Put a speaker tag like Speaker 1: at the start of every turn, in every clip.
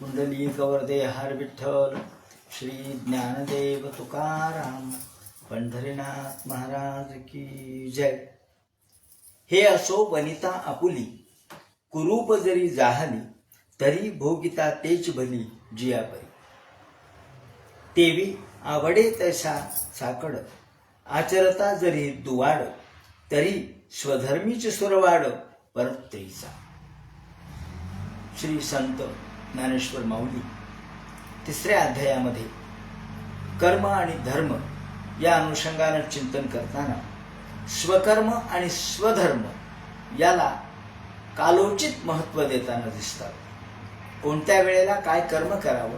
Speaker 1: कुंडली कवरदे हर विठ्ठल श्री ज्ञानदेव तुकाराम पंढरीनाथ महाराज की जय। हे असो वनिता आपुली कुरूप जरी जाहली तरी भोगिता तेच भली जिया परी। तेवी आवडे तैसा साकड आचरता जरी दुवाड तरी स्वधर्मीच सुरवाड परत्रीचा। श्री संत ज्ञानेश्वर माऊली तिसऱ्या अध्यायामध्ये कर्म आणि धर्म या अनुषंगाने चिंतन करताना स्वकर्म आणि स्वधर्म याला कालोचित महत्त्व देताना दिसतात। कोणत्या वेळेला काय कर्म करावं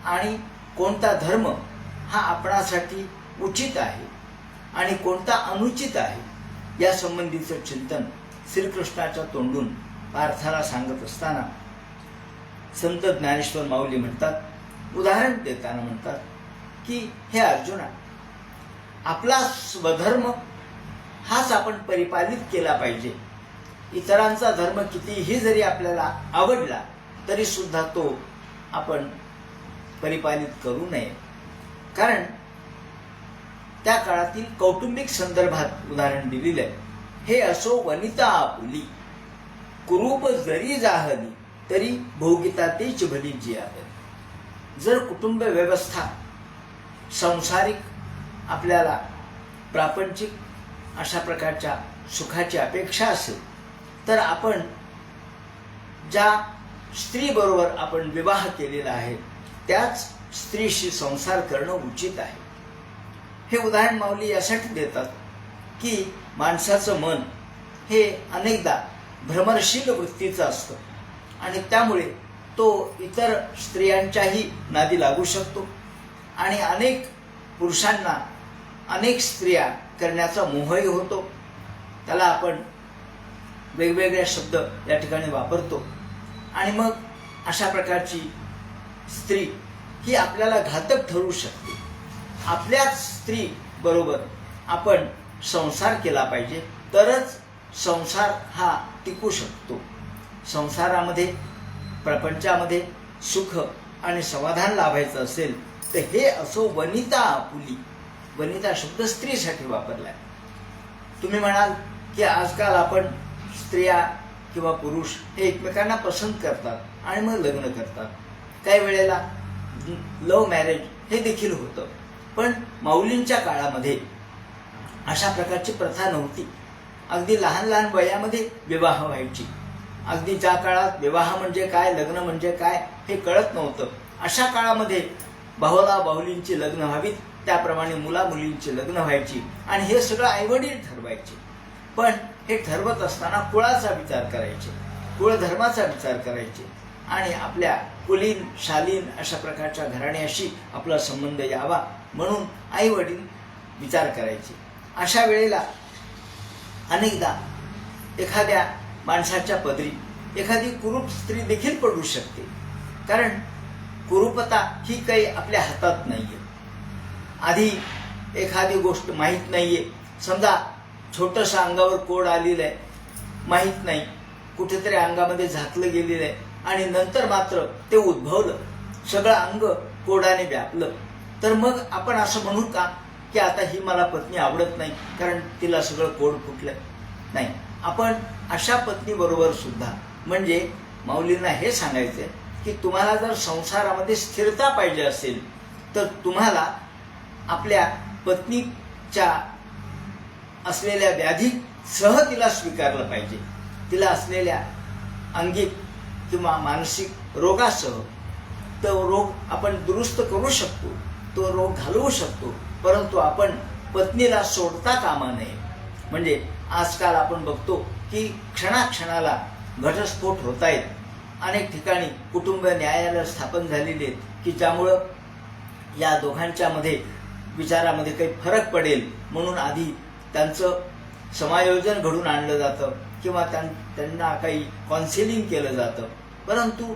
Speaker 1: आणि कोणता धर्म हा आपणासाठी उचित आहे आणि कोणता अनुचित आहे या संबंधीचं चिंतन श्रीकृष्णाच्या तोंडून पार्थाला सांगत असताना संत ज्ञानेश्वर माऊली म्हणतात, उदाहरण देताना म्हणतात की हे अर्जुना, आपला स्वधर्म हाच आपण परिपालित केला पाहिजे। इतरांचा धर्म कितीही जरी आपल्याला आवडला तरी सुद्धा तो आपण परिपालित करू नये, कारण त्या काळातील कौटुंबिक संदर्भात उदाहरण दिलेलं आहे। हे असो वनिता आपुली कुरूप जरी जाहली तरी भोगिता तेच भली जिया परी। जर कुटुंब व्यवस्था सांसारिक आपल्याला प्रापंचिक अशा प्रकारच्या सुखाची अपेक्षा असेल तर आपण ज्या स्त्री बरोबर आपण विवाह केलेला आहे त्याच स्त्रीशी संसार करणं उचित आहे। हे उदाहरण माऊली यासाठी देतात की माणसाचं मन हे अनेकदा भ्रमरशील वृत्तीचं असतं आणि त्यामुळे तो इतर स्त्रियांच्याही नादी लागू शकतो आणि अनेक पुरुषांना अनेक स्त्रिया करण्याचा मोहही होतो। त्याला आपण वेगवेगळे शब्द या ठिकाणी वापरतो आणि मग अशा प्रकारची स्त्री ही आपल्याला घातक ठरू शकते। आपल्याच स्त्री बरोबर आपण संसार केला पाहिजे तरच संसार हा टिकू शकतो। संसारामध्ये प्रपंचामध्ये सुख आणि समाधान लाभायचं असेल तर हे असो वनिता आपुली। वनिता शब्द स्त्रीसाठी वापरलाय। तुम्ही म्हणाल की आजकाल आपण स्त्रिया किंवा पुरुष हे एकमेकांना पसंत करतात आणि मग लग्न करतात। काही वेळेला लव्ह मॅरेज हे देखील होतं, पण माऊलींच्या काळामध्ये अशा प्रकारची प्रथा नव्हती। अगदी लहान लहान वयामध्ये विवाह व्हायची। अगदी ज्या काळात विवाह म्हणजे काय, लग्न म्हणजे काय हे कळत नव्हतं, अशा काळामध्ये भावला बाहुलींची लग्न व्हावीत, त्याप्रमाणे मुला मुलींची लग्न व्हायची आणि हे सगळं आईवडील ठरवायचे। पण हे ठरवत असताना कुळाचा विचार करायचे, कुळधर्माचा विचार करायचे आणि आपल्या कुलीन शालीन अशा प्रकारच्या घराण्याशी आपला संबंध यावा म्हणून आई वडील विचार करायचे। अशा वेळेला अनेकदा एखाद्या माणसाच्या पदरी एखादी कुरूप स्त्री देखील पडू शकते, कारण कुरूपता ही काही आपल्या हातात नाहीये। आधी एखादी गोष्ट माहीत नाहीये, समजा छोटंसं अंगावर कोड आलेलं आहे, माहीत नाही, कुठेतरी अंगामध्ये झाकलं गेलेलं आहे आणि नंतर मात्र ते उद्भवलं, सगळं अंग कोडाने व्यापलं, तर मग आपण असं म्हणू का की आता ही मला पत्नी आवडत नाही कारण तिला सगळं कोड फुटलंय? नाही, आपण अशा पत्नी बरोबर सुद्धा म्हणजे माऊलींना हे सांगायचंय की तुम्हाला जर संसारामध्ये स्थिरता पाहिजे असेल तर तुम्हाला आपल्या पत्नीच्या असलेल्या व्याधी सह तिला स्वीकारलं पाहिजे। तिला असलेल्या अंगिक किंवा मानसिक रोगासह तो रोग आपण दुरुस्त करू शकतो, तो रोग घालवू शकतो, परंतु आपण पत्नीला सोडता कामा नये। म्हणजे आजकाल आपण बघतो की क्षणाक्षणाला घटस्फोट होत आहेत। अनेक ठिकाणी कुटुंब न्यायालय स्थापन झालेली आहेत की ज्यामुळं या दोघांच्या मध्ये विचारामध्ये काही फरक पडेल म्हणून आधी त्यांचं समायोजन घडून आणलं जातं किंवा त्यांना काही काउन्सिलिंग केलं जातं, परंतु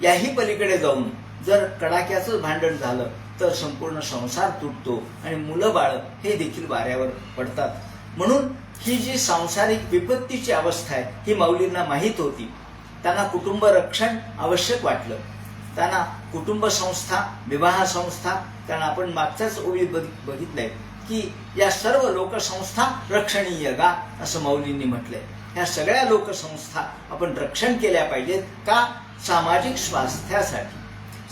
Speaker 1: याही पलीकडे जाऊन जर कडाक्याचं भांडण झालं तर संपूर्ण संसार तुटतो आणि मुलं बाळ हे देखील वाऱ्यावर पडतात। म्हणून ही जी सांसारिक विपत्तीची अवस्था आहे ही माऊलींना माहीत होती। त्यांना कुटुंब रक्षण आवश्यक वाटलं त्यांना कुटुंब संस्था, विवाह संस्था, कारण आपण मागच्याच ओळीत बघितलंय की या सर्व लोकसंस्था रक्षणीय गा असं माऊलींनी म्हटलंय. ह्या सगळ्या लोकसंस्था आपण रक्षण केल्या पाहिजेत. का? सामाजिक स्वास्थ्यासाठी.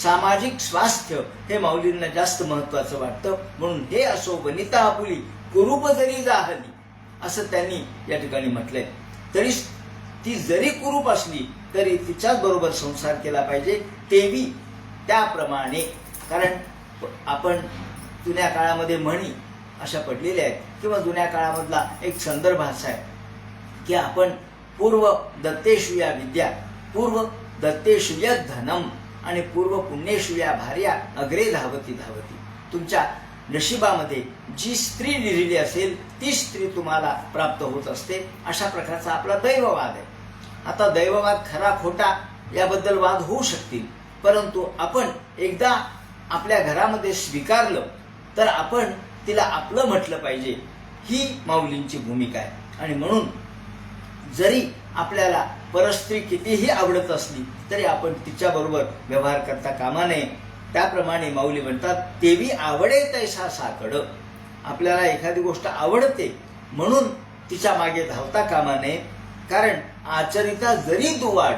Speaker 1: सामाजिक स्वास्थ्य हे माऊलींना जास्त महत्वाचं वाटतं. म्हणून हे असो वनिता आपुली कुरूप जरी जाहली असं त्यांनी या ठिकाणी म्हटलंय. तरी ती जरी कुरूप असली तरी तिच्याच बरोबर संसार केला पाहिजे. तेवी त्याप्रमाणे, कारण आपण जुन्या काळामध्ये म्हणी अशा पडलेल्या आहेत किंवा जुन्या काळामधला एक संदर्भ असा आहे की आपण पूर्व दत्तेषु या विद्या, पूर्व दत्तेषु यत् धनम आणि पूर्व पुण्येषु या भार्या अग्रे धावती धावती. तुमच्या नशिबामध्ये जी स्त्री लिहिलेली असेल ती स्त्री तुम्हाला प्राप्त होत असते. अशा प्रकारचा आपला दैववाद आहे. आता दैववाद खरा खोटा याबद्दल वाद होऊ शकतील, परंतु आपण एकदा आपल्या घरामध्ये स्वीकारलं तर आपण तिला आपलं म्हटलं पाहिजे. ही माऊलींची भूमिका आहे. आणि म्हणून जरी आपल्याला परस्त्री कितीही आवडत असली तरी आपण तिच्याबरोबर व्यवहार करता कामा नये. त्याप्रमाणे माऊली म्हणतात तेवी आवडे तैसा साकड. आपल्याला एखादी गोष्ट आवडते म्हणून तिच्या मागे धावता कामा नये. कारण आचरिता जरी दुवाड,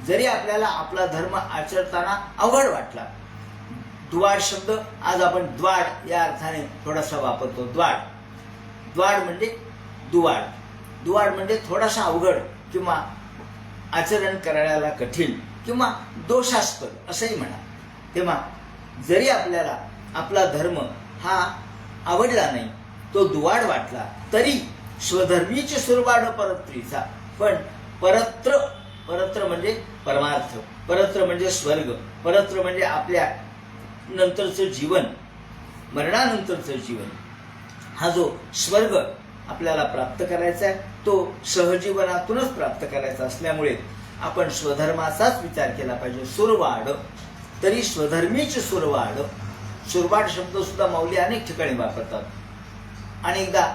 Speaker 1: जरी आपल्याला आपला धर्म आचरताना अवघड वाटला. दुवाड शब्द आज आपण द्वाड या अर्थाने थोडासा वापरतो. द्वाड म्हणजे दुवाड. दुवाड म्हणजे थोडासा अवघड किंवा आचरण करायला कठीण किंवा दोषास्पद असंही म्हणा. तेव्हा जरी आपल्याला आपला धर्म हा आवडला नाही, तो दुवाड वाटला, तरी स्वधर्मीची सुरवाड परत्रीचा. पण परत्र म्हणजे परमार्थ, परत्र म्हणजे स्वर्ग, परत्र म्हणजे आपल्या नंतरचं जीवन, मरणानंतरचं जीवन. हा जो स्वर्ग आपल्याला प्राप्त करायचा आहे तो सहजीवनातूनच प्राप्त करायचा असल्यामुळे आपण स्वधर्माचाच विचार केला पाहिजे. सुरवाड, तरी स्वधर्मीची सुरवाड. सुरवाड शब्द सुद्धा माऊली अनेक ठिकाणी वापरतात. अनेकदा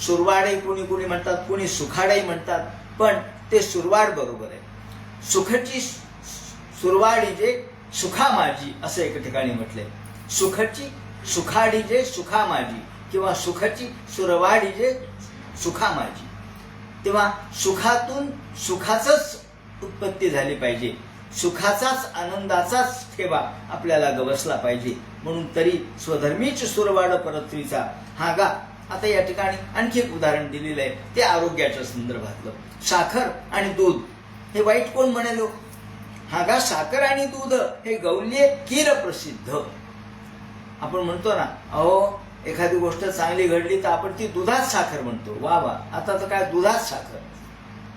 Speaker 1: सुरवाडही कोणी म्हणतात, कोणी सुखाडही म्हणतात, पण ते सुरवाड बरोबर आहे. सुखची सुरवाडी जे सुखा माझी असं एका ठिकाणी म्हटलंय. सुखची सुखाडी जे सुखा माझी किंवा सुखची सुरवाडी जे सुखा माझी. तेव्हा सुखातून सुखाचंच उत्पत्ती झाली पाहिजे. सुखाचाच आनंदाचाच ठेवा आपल्याला गवसला पाहिजे. म्हणून तरी स्वधर्मीच सुरवाड परत्रीचा हा गा. आता या ठिकाणी आणखी एक उदाहरण दिलेलं आहे ते आरोग्याच्या संदर्भातलं. साखर आणि दूध हे वाईट कोण म्हणेल? हा गा साखर आणि दूध हे गौल्ये कीर प्रसिद्ध. आपण म्हणतो ना, अहो एखादी गोष्ट चांगली घडली तर आपण ती दुधात साखर म्हणतो. वा वा, आता तर काय दुधात साखर.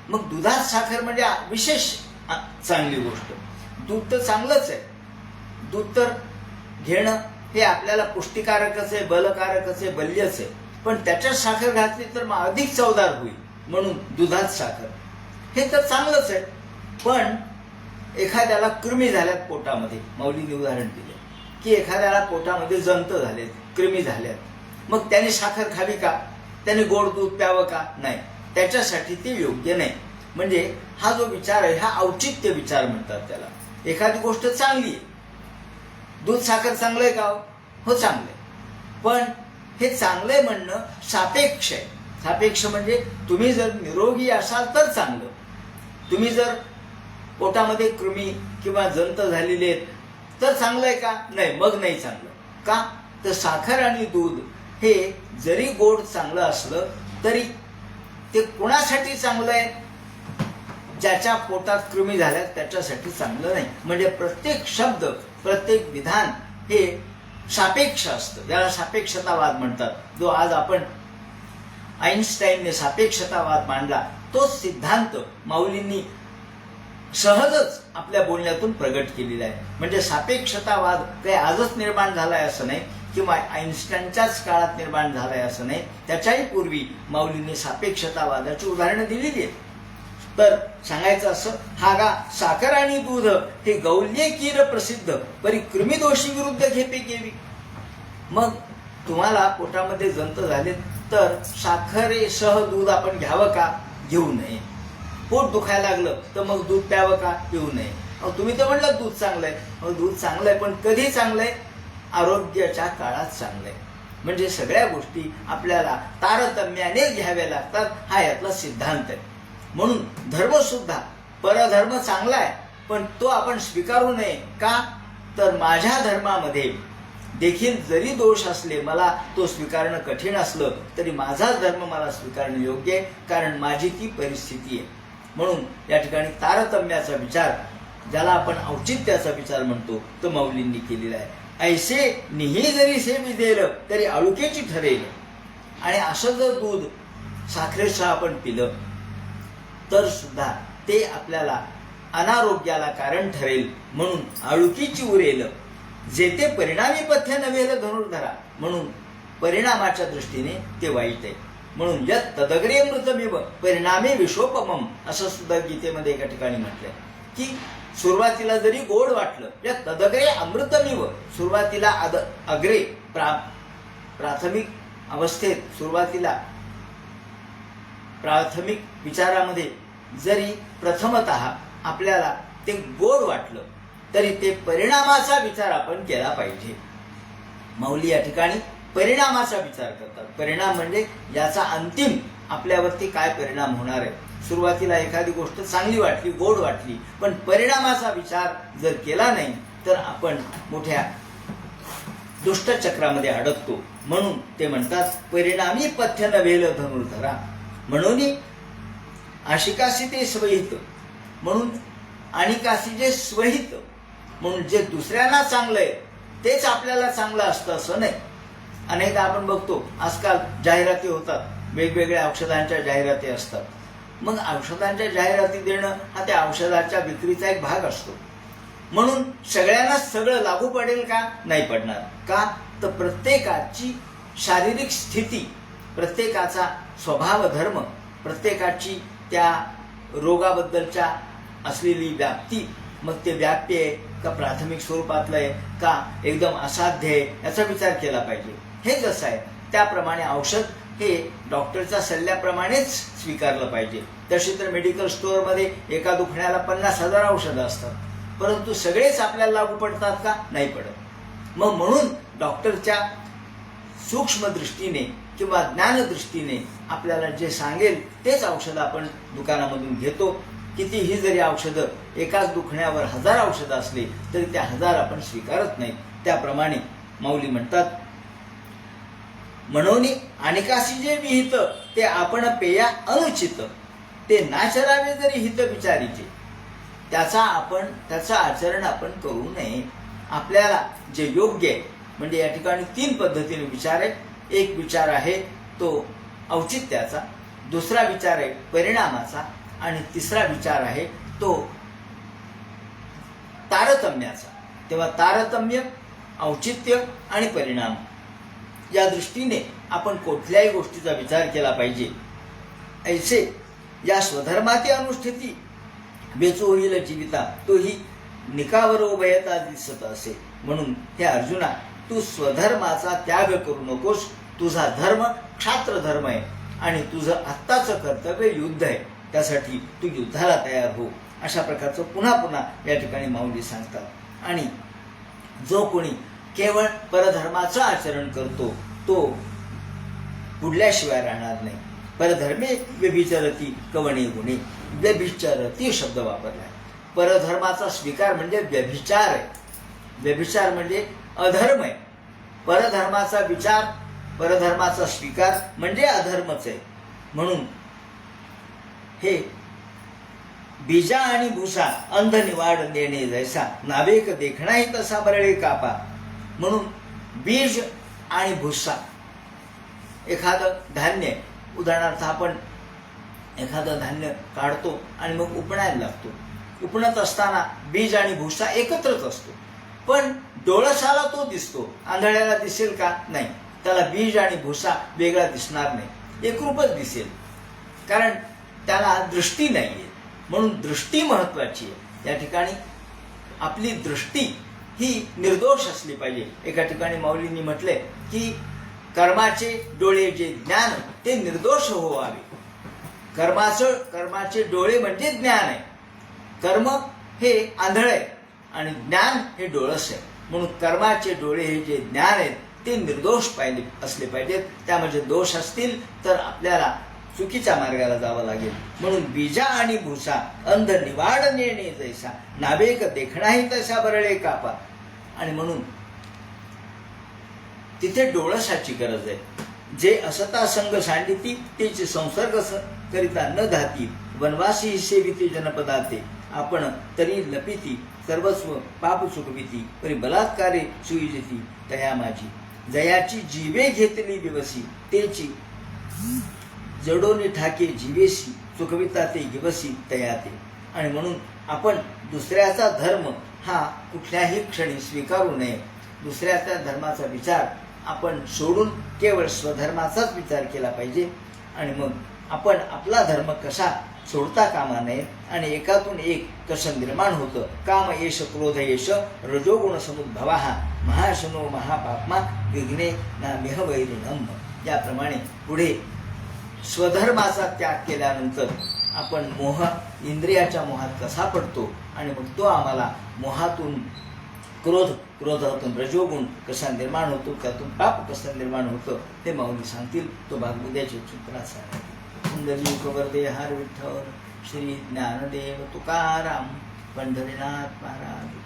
Speaker 1: मग दुधात साखर म्हणजे विशेष चांगली गोष्ट. दूध तर चांगलंच आहे. दूध तर घेणं हे आपल्याला पुष्टिकारकच आहे, बलकारकच आहे, बल्यच आहे. पण त्याच्यात साखर घातली तर मग अधिक चवदार होईल. म्हणून दुधात साखर हे तर चांगलंच आहे. पण एखाद्याला कृमी झाल्यात पोटामध्ये, माऊलीने उदाहरण दिले की एखाद्याला पोटामध्ये जंत झालेत, कृमी झाल्यात, मग त्याने साखर खावी का? त्याने गोड दूध प्यावं का? नाही, त्याच्यासाठी ते योग्य नाही. म्हणजे हा जो विचार आहे हा औचित्य विचार म्हणतात त्याला. एखादी गोष्ट चांगली आहे, दूध साखर चांगलं आहे का? हो चांगलं आहे. पण हे चांगलंय म्हणणं सापेक्ष आहे. सापेक्ष म्हणजे तुम्ही जर निरोगी असाल तर चांगलं. तुम्ही जर पोटामध्ये कृमी किंवा जंत झालेले आहेत तर चांगलं आहे का? नाही, मग नाही चांगलं. का? तर साखर आणि दूध हे जरी गोड चांगलं असलं तरी ते कोणासाठी चांगलं आहे? ज्याच्या पोटात कृमी झाल्या त्याच्यासाठी चांगलं नाही. म्हणजे प्रत्येक शब्द, प्रत्येक विधान हे सापेक्ष असतं. याला सापेक्षतावाद म्हणतात. जो आज आपण आईन्स्टाईनने सापेक्षतावाद मांडला तोच सिद्धांत माऊलींनी सहजच आपल्या बोलण्यातून प्रगट केलेला आहे. म्हणजे सापेक्षतावाद काही आजच निर्माण झालाय असं नाही किंवा आईन्स्टाईनच्याच काळात निर्माण झालाय असं नाही. त्याच्याही पूर्वी माऊलींनी सापेक्षतावादाची उदाहरणं दिलेली आहेत. तर सांगायचं असं, हा गा साखर आणि दूध हे गौल्ये कीर प्रसिद्ध, परी कृमी दोषी विरुद्ध घेते केवी. मग तुम्हाला पोटामध्ये जंत झाले तर साखरेसह दूध आपण घ्यावं का? घेऊ नये. पोट दुखायला लागलं तर मग दूध प्यावं का? पिऊ नये. अहो तुम्ही तर म्हणलं दूध चांगलंय. अहो दूध चांगलंय, पण कधी चांगलंय? आरोग्याच्या काळात चांगलंय. म्हणजे सगळ्या गोष्टी आपल्याला तारतम्याने घ्याव्या लागतात, हा यातला सिद्धांत आहे. म्हणून धर्म सुद्धा, परधर्म चांगला आहे, पण तो आपण स्वीकारू नये. का? तर माझ्या धर्मामध्ये देखील जरी दोष असले, मला तो स्वीकारणं कठीण असलं तरी माझाच धर्म मला स्वीकारणं योग्य आहे, कारण माझी ती परिस्थिती आहे. म्हणून या ठिकाणी तारतम्याचा विचार, ज्याला आपण औचित्याचा विचार म्हणतो, तो माऊलींनी केलेला आहे. ऐसे निही जरी से विधेल तरी आळुकेची ठरेल. आणि असं जर दूध साखरेसह आपण पिलं तर सुद्धा ते आपल्याला अनारोग्याला कारण ठरेल. म्हणून आळुकीची उरेल जेथे परिणामी पथ्य नव्हेल धनुर्धरा. म्हणून परिणामाच्या दृष्टीने ते वाईट आहे. म्हणून यत तदग्रे मृतमिव परिणामी विशोपमम, असं सुद्धा गीतेमध्ये एका ठिकाणी म्हटलंय की सुरुवातीला जरी गोड वाटलं, या तदग्रे अमृतमिव, सुरुवातीला अग्रे प्राथमिक अवस्थेत, सुरुवातीला प्राथमिक विचारामध्ये जरी प्रथमतः आपल्याला ते गोड वाटलं तरी ते परिणामाचा विचार आपण केला पाहिजे. माऊली या ठिकाणी परिणामाचा विचार करतात. परिणाम म्हणजे याचा अंतिम आपल्यावरती काय परिणाम होणार आहे. सुरुवातीला एखादी गोष्ट चांगली वाटली, गोड वाटली, पण परिणामाचा विचार जर केला नाही तर आपण मोठ्या दुष्टचक्रामध्ये अडकतो. म्हणून ते म्हणतात परिणामी पथ्य नव्हेल धनुर्धरा. म्हणून आशिकासी ते स्वहित, म्हणून अनिकासी जे स्वहित, म्हणून जे दुसऱ्यांना चांगलं आहे तेच आपल्याला चांगलं असतं असं नाही. अनेकदा आपण बघतो आजकाल जाहिराती होतात, वेगवेगळ्या औषधांच्या जाहिराती असतात. मग औषधांच्या जाहिराती देणं हा त्या औषधाच्या विक्रीचा एक भाग असतो. म्हणून सगळ्यांना सगळं लागू पडेल का? नाही पडणार. का? तर प्रत्येकाची शारीरिक स्थिती, प्रत्येकाचा स्वभाव धर्म, प्रत्येकाची त्या रोगाबद्दलच्या असलेली व्याप्ती, मग ते व्याप्य आहे का प्राथमिक स्वरूपातलं आहे का एकदम असाध्य आहे, याचा विचार केला पाहिजे. हे जसं आहे त्याप्रमाणे औषध हे डॉक्टरच्या सल्ल्याप्रमाणेच स्वीकारलं पाहिजे. तशी तर मेडिकल स्टोअरमध्ये एका दुखण्याला 50,000 औषधं असतात, परंतु सगळेच आपल्याला लागू पडतात का? नाही पडत. मग म्हणून डॉक्टरच्या सूक्ष्म दृष्टीने किंवा ज्ञानदृष्टीने आपल्याला जे सांगेल तेच औषधं आपण दुकानामधून घेतो. कितीही जरी औषधं एकाच दुखण्यावर 1000 औषधं असली तरी त्या 1000 आपण स्वीकारत नाही. त्याप्रमाणे माऊली म्हणतात म्हणून अनिकासी जे विहित ते आपण पेया अनुचित, ते नाचरावे जरी हित विचारीचे, त्याचं आचरण आपण करू नये. आपल्याला जे योग्य आहे, म्हणजे या ठिकाणी 3 पद्धतीने विचार आहे. एक विचार आहे तो औचित्याचा, दुसरा विचार आहे परिणामाचा, आणि तिसरा विचार आहे तो तारतम्याचा. तेव्हा तारतम्य, औचित्य आणि परिणाम या दृष्टीने आपण कुठल्याही गोष्टीचा विचार केला पाहिजे. ऐसे या स्वधर्माती अनुष्ठिती वेचो होईल जीविता, तोही निकावर उभयता दिसत असे. म्हणून हे अर्जुना, तू स्वधर्माचा त्याग करू नकोस. तुझा धर्म क्षात्र धर्म आहे आणि तुझं आत्ताचं कर्तव्य युद्ध आहे. त्यासाठी तू युद्धाला तयार हो. अशा प्रकारचं पुन्हा पुन्हा या ठिकाणी माऊली सांगतात. आणि जो कोणी केवळ परधर्माचं आचरण करतो तो बुडल्याशिवाय राहणार नाही. परधर्मे व्यभिचरती कवणे गुणे, व्यभिचरती शब्द वापरलाय. परधर्माचा स्वीकार म्हणजे व्यभिचार आहे. व्यभिचार म्हणजे अधर्म आहे. परधर्माचा विचार, परधर्माचा स्वीकार म्हणजे अधर्मच आहे. म्हणून हे बीजा आणि भूसा अंध निवाड देणे जैसा, नावेक देखणाही तसा बरळे कापा. म्हणून बीज आणि भुसा, एखादं धान्य, उदाहरणार्थ आपण एखादं धान्य काढतो आणि मग उपणायला लागतो. उपणत असताना बीज आणि भुसा एकत्रच असतो, पण डोळसाला तो दिसतो. आंधळ्याला दिसेल का? नाही. त्याला बीज आणि भुसा वेगळा दिसणार नाही, एकरूपच दिसेल, कारण त्याला दृष्टी नाहीये. म्हणून दृष्टी महत्वाची आहे. या ठिकाणी आपली दृष्टी ही निर्दोष असली पाहिजे. एका ठिकाणी माऊलींनी म्हटले की कर्माचे डोळे जे ज्ञान ते निर्दोष होवावे. कर्माचे डोळे म्हणजे ज्ञान आहे. कर्म हे आंधळ आहे आणि ज्ञान हे डोळस आहे. म्हणून कर्माचे डोळे हे जे ज्ञान आहेत ते निर्दोष असले पाहिजेत. त्यामध्ये दोष असतील तर आपल्याला चुकीच्या मार्गाला जावं लागेल. म्हणून बीजा आणि भूसा अंध निवाड नेणे जैसा नावेक देखणाही तसा बरळे कापा. आणि म्हणून तिथे डोळसाची गरज आहे. जे असता संग सांडिती तेचे संसर्ग करिता न धाती वनवासी सेविती जनपदाते आपण तरी लपिती सर्वस्व पाप चुकविती परी बलात्कारे सुईजिती तया माझी जयाची जीवे घेतली दिवसी तेची जडोनी ठाके जीवेशी चुकविता ते गिवसी तयाते. आणि म्हणून आपण दुसऱ्याचा धर्म हा कुठल्याही क्षणी स्वीकारू नये. दुसऱ्याच्या धर्माचा विचार आपण सोडून केवळ स्वधर्माचाच विचार केला पाहिजे. आणि मग आपण आपला धर्म कसा सोडता कामा नये. आणि एकातून एक कसं निर्माण होतं. काम येश क्रोध येश रजोगुण समुद्भवा महाशनो महापापमा विघ्ने ना मिहवैरिणम. याप्रमाणे पुढे स्वधर्माचा त्याग केल्यानंतर आपण मोह इंद्रियाच्या मोहात कसा पडतो आणि मग तो आम्हाला मोहातून क्रोधातून रजोगुण कसा निर्माण होतो, त्यातून पाप कसं निर्माण होतं ते माऊली सांगतील. तो भाग उद्याच्या चित्रात सांगतील. सुंदरी कवर्दे हार विठ्ठल श्री ज्ञानदेव तुकाराम पंढरीनाथ महाराज.